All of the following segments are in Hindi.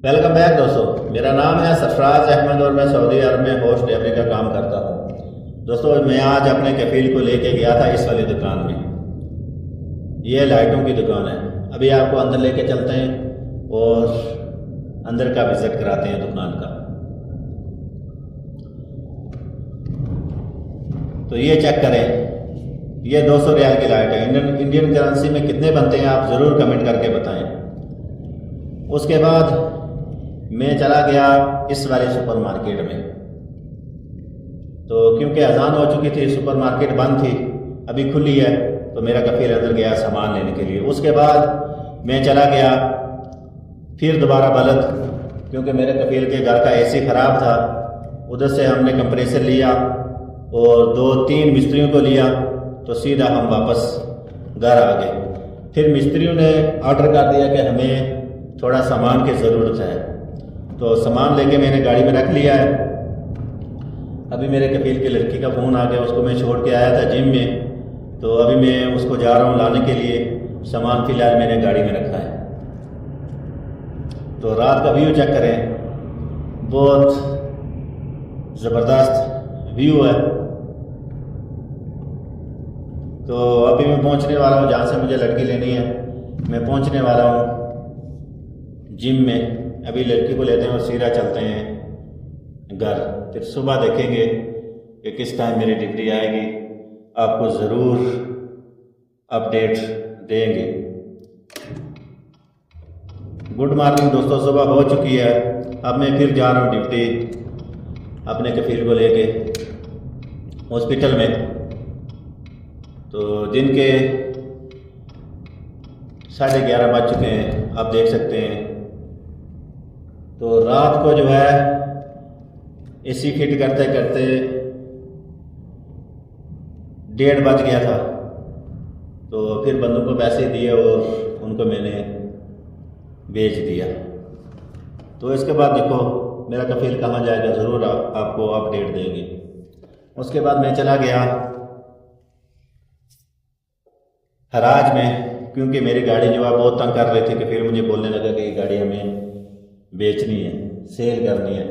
वेलकम बैक दोस्तों, मेरा नाम है सरफराज अहमद और मैं सऊदी अरब में होस्ट डिलीवरी का काम करता हूँ। दोस्तों मैं आज अपने कफील को लेके गया था इस वाली दुकान में। ये लाइटों की दुकान है। अभी आपको अंदर लेके चलते हैं और अंदर का विजिट कराते हैं दुकान का। तो ये चेक करें, ये 200 रियाल की लाइट है। इंडियन करेंसी में कितने बनते हैं आप ज़रूर कमेंट करके बताएं। उसके बाद मैं चला गया इस वाले सुपरमार्केट में। तो क्योंकि अजान हो चुकी थी, सुपरमार्केट बंद थी, अभी खुली है, तो मेरा कफील अंदर गया सामान लेने के लिए। उसके बाद मैं चला गया फिर दोबारा बलद, क्योंकि मेरे कफील के घर का एसी ख़राब था। उधर से हमने कंप्रेसर लिया और 2-3 मिस्त्रियों को लिया, तो सीधा हम वापस घर आ गए। फिर मिस्त्रियों ने ऑर्डर कर दिया कि हमें थोड़ा सामान की ज़रूरत है, तो सामान लेके मैंने गाड़ी में रख लिया है। अभी मेरे कफील की लड़की का फ़ोन आ गया, उसको मैं छोड़ के आया था जिम में, तो अभी मैं उसको जा रहा हूँ लाने के लिए। सामान फ़िलहाल मैंने गाड़ी में रखा है। तो रात का व्यू चेक करें, बहुत ज़बरदस्त व्यू है। तो अभी मैं पहुँचने वाला हूँ जहाँ से मुझे लड़की लेनी है। मैं पहुँचने वाला हूँ जिम में। अभी लड़की को लेते हैं और सीधा चलते हैं घर। फिर सुबह देखेंगे कि किस टाइम मेरी डिलीवरी आएगी। आपको ज़रूर अपडेट देंगे। गुड मॉर्निंग दोस्तों, सुबह हो चुकी है। अब मैं फिर जा रहा हूँ ड्यूटी अपने कफील को लेके हॉस्पिटल में। तो दिन के 11:30 बज चुके हैं, आप देख सकते हैं। तो रात को जो है एसी फिट करते करते 1:30 बज गया था। तो फिर बंदों को पैसे दिए और उनको मैंने भेज दिया। तो इसके बाद देखो मेरा कफील कहाँ जाएगा, ज़रूर आपको अपडेट देंगे। उसके बाद मैं चला गया हराज में, क्योंकि मेरी गाड़ी जो है बहुत तंग कर रही थी। कफील मुझे बोलने लगा कि ये गाड़ी हमें बेचनी है, सेल करनी है।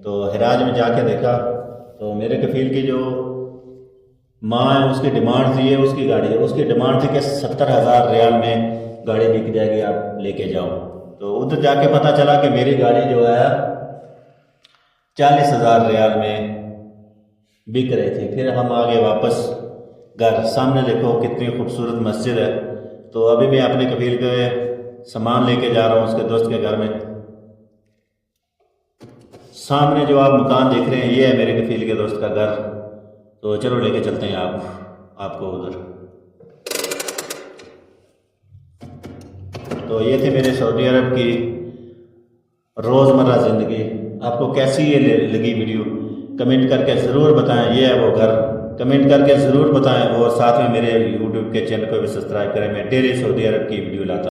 तो हराज में जाके देखा तो मेरे कफील की जो माँ है उसकी डिमांड थी, ये उसकी गाड़ी है, उसकी डिमांड थी कि 70,000 रियाल में गाड़ी बिक जाएगी, आप लेके जाओ। तो उधर जाके पता चला कि मेरी गाड़ी जो है 40,000 रियाल में बिक रही थी। फिर हम आ गए वापस घर। सामने देखो कितनी खूबसूरत मस्जिद है। तो अभी मैं अपने कफील के सामान लेके जा रहा हूँ उसके दोस्त के घर में। सामने जो आप मकान देख रहे हैं ये है मेरे कफील के दोस्त का घर। तो चलो लेके चलते हैं आपको उधर। तो ये थे मेरे सऊदी अरब की रोज़मर्रा ज़िंदगी। आपको कैसी ये लगी वीडियो कमेंट करके ज़रूर बताएं। ये है वो घर, कमेंट करके ज़रूर बताएं। और साथ में मेरे यूट्यूब के चैनल को भी सब्सक्राइब करें। मैं डेली सऊदी अरब की वीडियो लाता हूं।